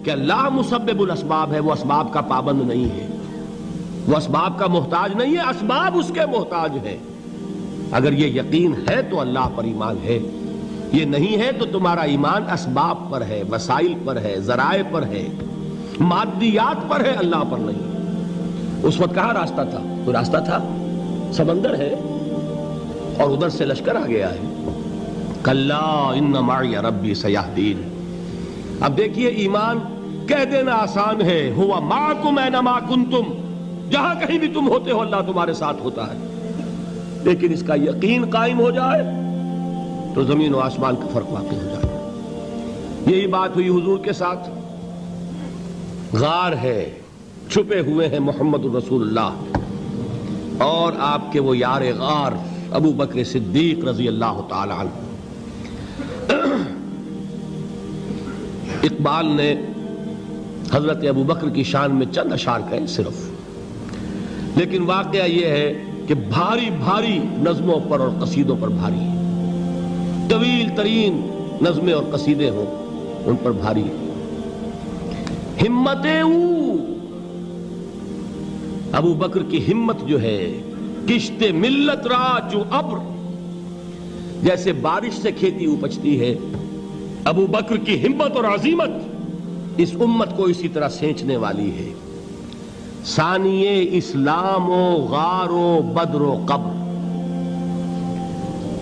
کہ اللہ مسبب الاسباب ہے، وہ اسباب کا پابند نہیں ہے، وہ اسباب کا محتاج نہیں ہے، اسباب اس کے محتاج ہیں۔ اگر یہ یقین ہے تو اللہ پر ایمان ہے، یہ نہیں ہے تو تمہارا ایمان اسباب پر ہے، وسائل پر ہے، ذرائع پر ہے، مادیات پر ہے، اللہ پر نہیں۔ اس وقت کہاں راستہ تھا؟ کوئی راستہ تھا؟ سمندر ہے اور ادھر سے لشکر آ گیا ہے۔ کلا ان معی ربی سیہدین۔ اب دیکھیے ایمان کہہ دینا آسان ہے، ہوا معکم اینما کنتم، جہاں کہیں بھی تم ہوتے ہو اللہ تمہارے ساتھ ہوتا ہے، لیکن اس کا یقین قائم ہو جائے تو زمین و آسمان کا فرق واقع ہو جائے۔ یہی بات ہوئی حضور کے ساتھ۔ غار ہے، چھپے ہوئے ہیں محمد الرسول اللہ اور آپ کے وہ یار غار ابو بکر صدیق رضی اللہ تعالی عنہ۔ اقبال نے حضرت ابو بکر کی شان میں چند اشعار کہے صرف، لیکن واقعہ یہ ہے کہ بھاری بھاری نظموں پر اور قصیدوں پر بھاری ہے، طویل ترین نظمیں اور قصیدے ہوں ان پر بھاری ہے۔ ہمت ابو بکر کی ہمت جو ہے، کشت ملت را جو ابر، جیسے بارش سے کھیتی اپجتی ہے، ابو بکر کی ہمت اور عزیمت اس امت کو اسی طرح سینچنے والی ہے۔ ثانیے اسلام و غار و بدر و قبر،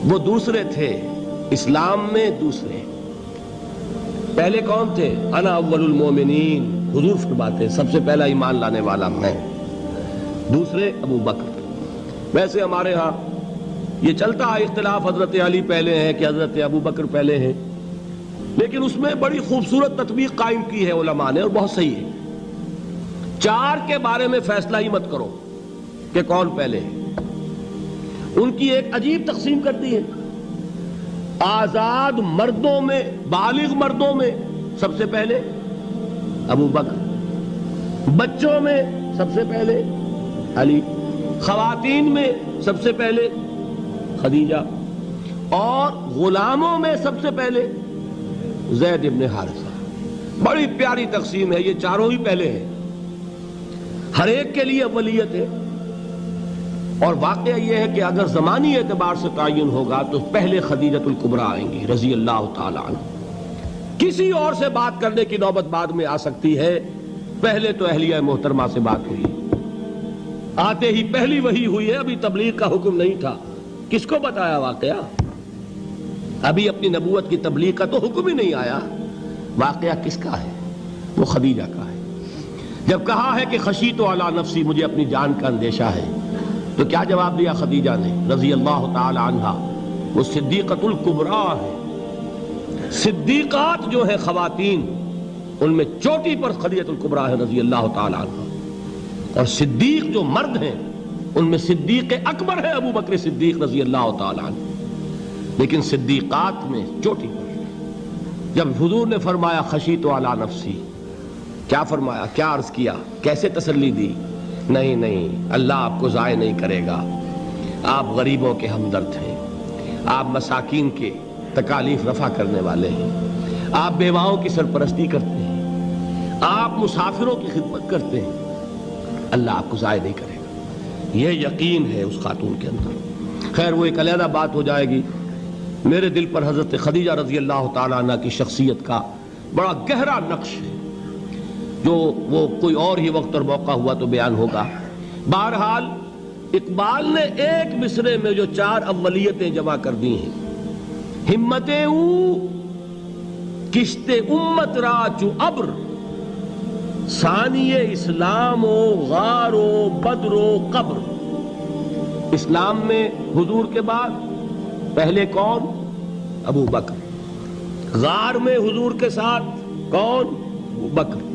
وہ دوسرے تھے اسلام میں، دوسرے پہلے کون تھے؟ انا اول المومنین، حضور فرماتے ہیں سب سے پہلا ایمان لانے والا میں، دوسرے ابو بکر۔ ویسے ہمارے ہاں یہ چلتا ہے اختلاف، حضرت علی پہلے ہیں کہ حضرت ابو بکر پہلے ہیں، لیکن اس میں بڑی خوبصورت تطبیق قائم کی ہے علماء نے اور بہت صحیح ہے۔ چار کے بارے میں فیصلہ ہی مت کرو کہ کون پہلے ہے، ان کی ایک عجیب تقسیم کر دی ہے۔ آزاد مردوں میں، بالغ مردوں میں سب سے پہلے ابو بکر، بچوں میں سب سے پہلے علی، خواتین میں سب سے پہلے خدیجہ، اور غلاموں میں سب سے پہلے زید ابن حارثہ۔ بڑی پیاری تقسیم ہے، یہ چاروں ہی پہلے ہیں، ہر ایک کے لیے اولیت ہے۔ اور واقعہ یہ ہے کہ اگر زمانی اعتبار سے تعین ہوگا تو پہلے خدیجۃ الکبریٰ آئیں گی رضی اللہ تعالی عنہ، کسی اور سے بات کرنے کی نوبت بعد میں آ سکتی ہے، پہلے تو اہلیہ محترمہ سے بات ہوئی، آتے ہی پہلی وحی ہوئی ہے، ابھی تبلیغ کا حکم نہیں تھا۔ کس کو بتایا واقعہ؟ ابھی اپنی نبوت کی تبلیغ کا تو حکم ہی نہیں آیا۔ واقعہ کس کا ہے؟ وہ خدیجہ کا ہے۔ جب کہا ہے کہ خشیت علی نفسی، مجھے اپنی جان کا اندیشہ ہے، تو کیا جواب دیا خدیجہ نے رضی اللہ تعالی عنہا؟ وہ صدیقۃ الکبریٰ ہے۔ صدیقات جو ہیں خواتین، ان میں چوٹی پر خدیجۃ الکبریٰ ہے رضی اللہ تعالی عنہا، اور صدیق جو مرد ہیں ان میں صدیق اکبر ہے ابو بکر صدیق رضی اللہ تعالی عنہ، لیکن صدیقات میں چوٹی پر۔ جب حضور نے فرمایا خشیت علی نفسی، کیا فرمایا؟ کیا عرض کیا؟ کیسے تسلی دی؟ نہیں نہیں، اللہ آپ کو ضائع نہیں کرے گا، آپ غریبوں کے ہمدرد ہیں، آپ مساکین کے تکالیف رفع کرنے والے ہیں، آپ بیواؤں کی سرپرستی کرتے ہیں، آپ مسافروں کی خدمت کرتے ہیں، اللہ آپ کو ضائع نہیں کرے گا۔ یہ یقین ہے اس خاتون کے اندر۔ خیر وہ ایک علیحدہ بات ہو جائے گی۔ میرے دل پر حضرت خدیجہ رضی اللہ تعالیٰ عنہ کی شخصیت کا بڑا گہرا نقش ہے، جو وہ کوئی اور ہی وقت اور موقع ہوا تو بیان ہوگا۔ بہرحال اقبال نے ایک مصرے میں جو چار اولیتیں جمع کر دی ہیں، ہمت او کشت امت را چو ابر، ثانی اسلام و غار و بدر و قبر۔ اسلام میں حضور کے بعد پہلے کون؟ ابو بکر۔ غار میں حضور کے ساتھ کون؟ ابو بکر۔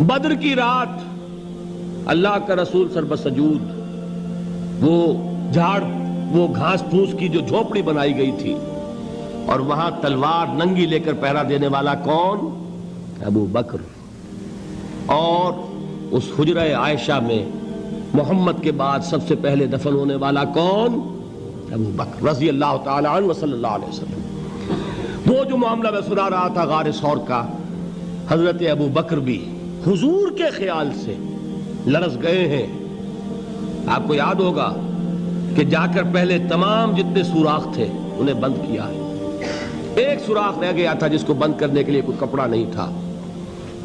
بدر کی رات اللہ کا رسول سر بسجود، وہ جھاڑ، وہ گھاس پھوس کی جو جھوپڑی بنائی گئی تھی، اور وہاں تلوار ننگی لے کر پہرا دینے والا کون؟ ابو بکر۔ اور اس حجرہ عائشہ میں محمد کے بعد سب سے پہلے دفن ہونے والا کون؟ ابو بکر رضی اللہ تعالی عنہ وصلی اللہ علیہ وسلم۔ وہ جو معاملہ میں سنا رہا تھا غار ثور کا، حضرت ابو بکر بھی حضور کے خیال سے لرز گئے ہیں. آپ کو یاد ہوگا کہ جا کر پہلے تمام جتنے سوراخ تھے انہیں بند کیا ہے. ایک سوراخ رہ گیا تھا جس کو بند کرنے کے لیے کوئی کپڑا نہیں تھا.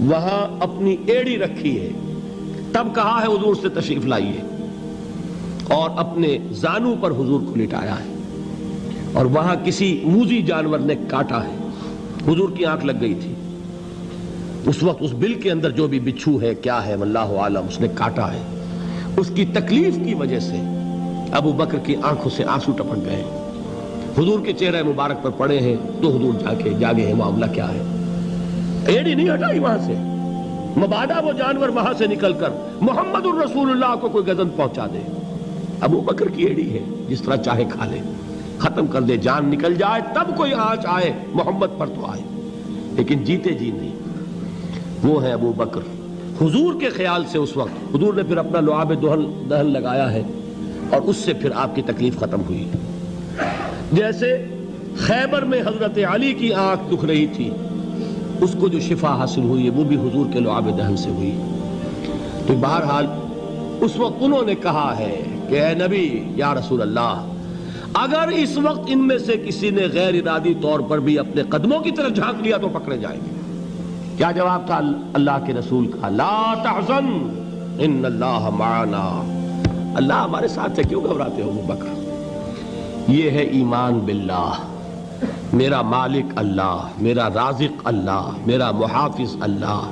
وہاں اپنی ایڑی رکھی ہے. تب کہا ہے حضور سے تشریف لائیے, اور اپنے زانو پر حضور کو لٹایا ہے. اور وہاں کسی موذی جانور نے کاٹا ہے. حضور کی آنکھ لگ گئی تھی. اس وقت اس بل کے اندر جو بھی بچھو ہے کیا ہے واللہ عالم, اس نے کاٹا ہے. اس کی تکلیف کی وجہ سے ابو بکر کی آنکھوں سے آنسو ٹپک گئے. حضور کے چہرے مبارک پر پڑے ہیں تو حضور جاگے ہیں. معاملہ کیا ہے؟ ایڑی نہیں ہٹائی وہاں سے, مبادا وہ جانور وہاں سے نکل کر محمد الرسول اللہ کو کوئی گزن پہنچا دے. ابو بکر کی ایڑی ہے, جس طرح چاہے کھا لے, ختم کر دے, جان نکل جائے تب کوئی آنچ آئے محمد پر تو آئے, لیکن جیتے جی نہیں. وہ ہے ابو بکر. حضور کے خیال سے اس وقت حضور نے پھر اپنا لعاب دہن لگایا ہے, اور اس سے پھر آپ کی تکلیف ختم ہوئی. جیسے خیبر میں حضرت علی کی آنکھ دکھ رہی تھی, اس کو جو شفا حاصل ہوئی ہے وہ بھی حضور کے لعاب دہن سے ہوئی. تو بہرحال اس وقت انہوں نے کہا ہے کہ اے نبی یا رسول اللہ, اگر اس وقت ان میں سے کسی نے غیر ارادی طور پر بھی اپنے قدموں کی طرف جھانک لیا تو پکڑے جائیں گے. کیا جواب تھا اللہ کے رسول کا؟ لا تحزن ان اللہ معنا. اللہ ہمارے ساتھ ہے, کیوں گھبراتے ہو ابو بکر؟ یہ ہے ایمان باللہ. میرا مالک اللہ, میرا رازق اللہ, میرا محافظ اللہ,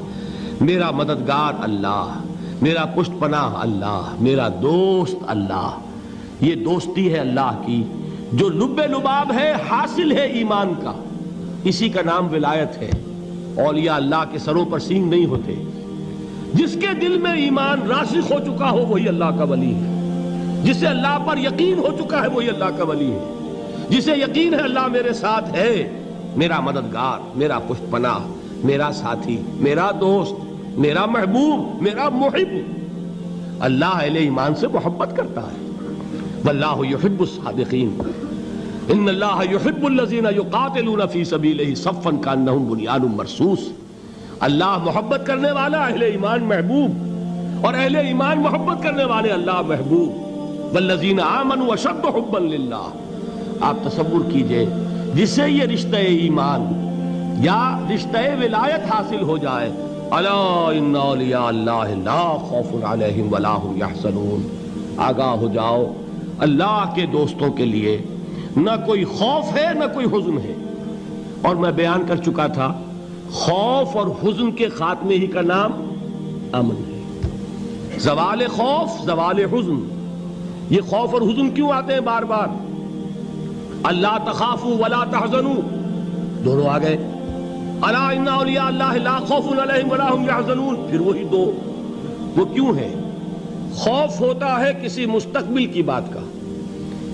میرا مددگار اللہ, میرا پشت پناہ اللہ, میرا دوست اللہ. یہ دوستی ہے اللہ کی جو لب لباب ہے, حاصل ہے ایمان کا. اسی کا نام ولایت ہے. اولیاء اللہ کے سروں پر سینگ نہیں ہوتے. جس کے دل میں ایمان راسخ ہو چکا ہو وہی اللہ کا ولی ہے. جسے اللہ پر یقین ہو چکا ہے وہی اللہ کا ولی ہے. جسے یقین ہے اللہ میرے ساتھ ہے, میرا مددگار, میرا پشت پناہ, میرا ساتھی, میرا دوست, میرا محبوب, میرا محب. اللہ اہل ایمان سے محبت کرتا ہے. واللہ یحب الصادقین. ان اللہ یحب الذین یقاتلون فی سبیلہ صفا کانہم بنیان مرصوص. اللہ محبت کرنے والا, اہل ایمان محبوب, اور اہل ایمان محبت کرنے والے اللہ محبوب. والذین آمنوا اشد حبا للہ. آپ تصور کیجئے جسے یہ رشتہ ایمان یا رشتہ ولایت حاصل ہو جائے, الا ان اولیاء اللہ لا خوف علیہم ولا هم یحزنون. آگاہ ہو جاؤ, اللہ کے دوستوں کے لیے نہ کوئی خوف ہے نہ کوئی حزن ہے. اور میں بیان کر چکا تھا, خوف اور حزن کے خاتمے ہی کا نام امن ہے. زوال خوف, زوال حزن. یہ خوف اور حزن کیوں آتے ہیں بار بار؟ اللہ تخافوا ولا تحزنوا, دونوں آ گئے. الا ان اولیاء اللہ لا خوف علیہم ولا هم یحزنون, پھر وہی دو. وہ کیوں ہے؟ خوف ہوتا ہے کسی مستقبل کی بات کا,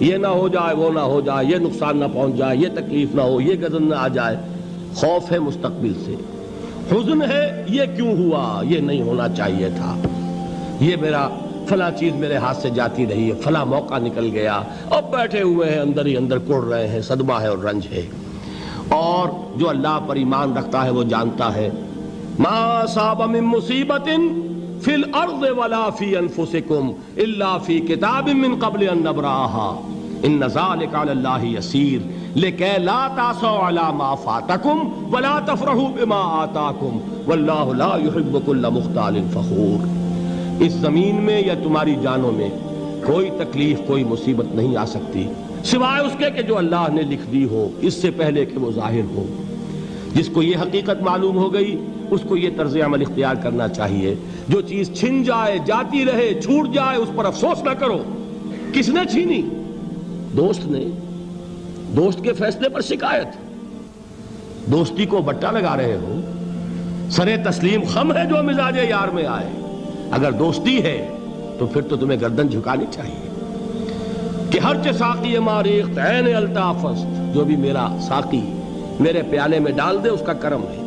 یہ نہ ہو جائے, وہ نہ ہو جائے, یہ نقصان نہ پہنچ جائے, یہ تکلیف نہ ہو, یہ غضب نہ آ جائے. خوف ہے مستقبل سے. حزن ہے یہ کیوں ہوا, یہ نہیں ہونا چاہیے تھا, یہ میرا فلاں چیز میرے ہاتھ سے جاتی رہی ہے, فلاں موقع نکل گیا, اب بیٹھے ہوئے ہیں اندر ہی اندر کڑ رہے ہیں, صدمہ ہے اور رنج ہے. اور جو اللہ پر ایمان رکھتا ہے وہ جانتا ہے ما اصاب من مصیبت فی الارض ولا فی انفسکم الا فی کتاب من قبل ان نبرأها ان ذلک علی اللہ یسیر لکی لا تعصوا علی ما فاتکم ولا تفرحوا بما آتاکم واللہ لا یحب کل مختال فخور. اس زمین میں یا تمہاری جانوں میں کوئی تکلیف, کوئی مصیبت نہیں آ سکتی سوائے اس کے کہ جو اللہ نے لکھ دی ہو, اس سے پہلے کہ وہ ظاہر ہو. جس کو یہ حقیقت معلوم ہو گئی اس کو یہ طرز عمل اختیار کرنا چاہیے. جو چیز چھن جائے, جاتی رہے, چھوٹ جائے, اس پر افسوس نہ کرو. کس نے چھینی؟ دوست نے. دوست کے فیصلے پر شکایت. دوستی کو بٹا لگا رہے ہو, سرے تسلیم خم ہے جو مزاج یار میں آئے. اگر دوستی ہے تو پھر تو تمہیں گردن جھکانی چاہیے کہ ہر چہ ساقی ماریخت عین الطافست, جو بھی میرا ساقی میرے پیالے میں ڈال دے اس کا کرم ہے.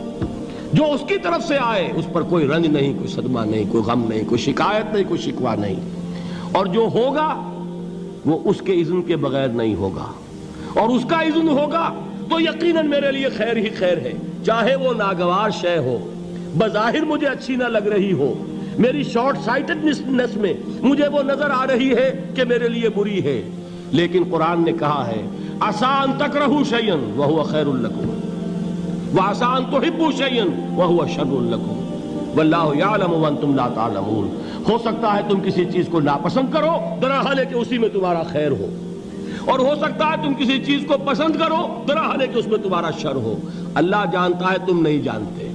جو اس کی طرف سے آئے اس پر کوئی رنج نہیں, کوئی صدمہ نہیں, کوئی غم نہیں, کوئی شکایت نہیں, کوئی شکوہ نہیں. اور جو ہوگا وہ اس کے اذن کے بغیر نہیں ہوگا, اور اس کا اذن ہوگا تو یقیناً میرے لیے خیر ہی خیر ہے, چاہے وہ ناگوار شے ہو. بظاہر مجھے اچھی نہ لگ رہی ہو، میری شارٹ سائٹڈنس میں مجھے وہ نظر آ رہی ہے کہ میرے لیے بری ہے، لیکن قرآن نے کہا ہے عسیٰ ان تکرہوا شیئا وہو خیر لکم وعسیٰ ان تحبوا شیئا وہو شر لکم واللہ یعلم وانتم لا تعلمون۔ ہو سکتا ہے تم کسی چیز کو ناپسند کرو درحال ہے کہ اسی میں تمہارا خیر ہو، اور ہو سکتا ہے تم کسی چیز کو پسند کرو درحال ہے کہ اس میں تمہارا شر ہو۔ اللہ جانتا ہے، تم نہیں جانتے۔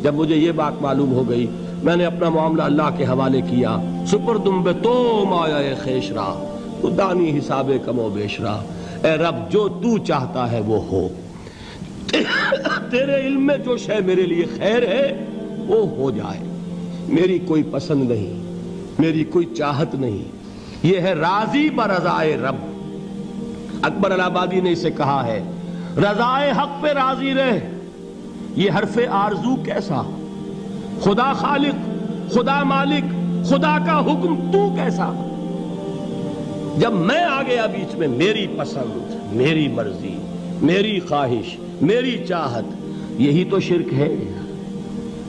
جب مجھے یہ بات معلوم ہو گئی، میں نے اپنا معاملہ اللہ کے حوالے کیا۔ سپردم بے تو مایا خیش را تو دانی حساب کم و بیش را، اے رب جو تو چاہتا ہے وہ ہو، تیرے علم میں جو شے میرے لیے خیر ہے وہ ہو جائے، میری کوئی پسند نہیں، میری کوئی چاہت نہیں، یہ ہے راضی برضائے رب۔ اکبر الہ آبادی نے اسے کہا ہے رضائے حق پہ راضی رہ، یہ حرف آرزو کیسا، خدا خالق، خدا مالک، خدا کا حکم تو کیسا۔ جب میں آ گیا بیچ میں، میری پسند، میری مرضی، میری خواہش، میری چاہت، یہی تو شرک ہے۔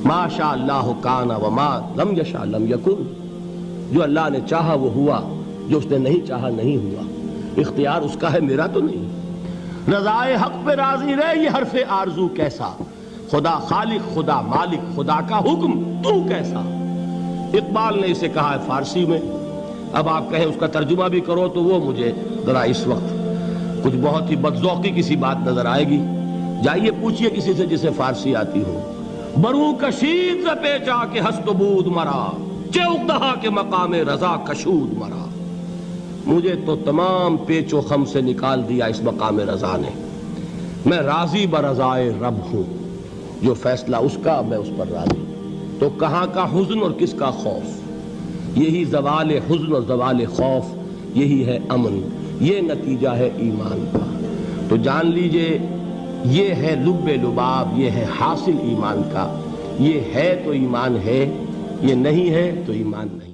ما شاء اللہ کان وما لم یشاء لم یکن، جو اللہ نے چاہا وہ ہوا، جو اس نے نہیں چاہا نہیں ہوا، اختیار اس کا ہے، میرا تو نہیں۔ رضائے حق پہ راضی رہ، یہ حرف آرزو کیسا، خدا خالق، خدا مالک، خدا کا حکم تو کیسا۔ اقبال نے اسے کہا ہے فارسی میں، اب آپ کہیں اس کا ترجمہ بھی کرو تو وہ مجھے ذرا اس وقت کچھ بہت ہی بدذوقی کسی بات نظر آئے گی۔ جائیے پوچھئے کسی سے جسے فارسی آتی ہو۔ برو کشید ز پیچا کے ہست و بود مرا، چے اقدہا کے مقام رضا کشود مرا۔ مجھے تو تمام پیچ و خم سے نکال دیا اس مقام رضا نے، میں راضی برضائے رب ہوں، جو فیصلہ اس کا میں اس پر راضی۔ تو کہاں کا حزن اور کس کا خوف، یہی زوال حزن اور زوال خوف، یہی ہے امن، یہ نتیجہ ہے ایمان کا۔ تو جان لیجئے یہ ہے لب لباب، یہ ہے حاصل ایمان کا، یہ ہے تو ایمان ہے، یہ نہیں ہے تو ایمان نہیں۔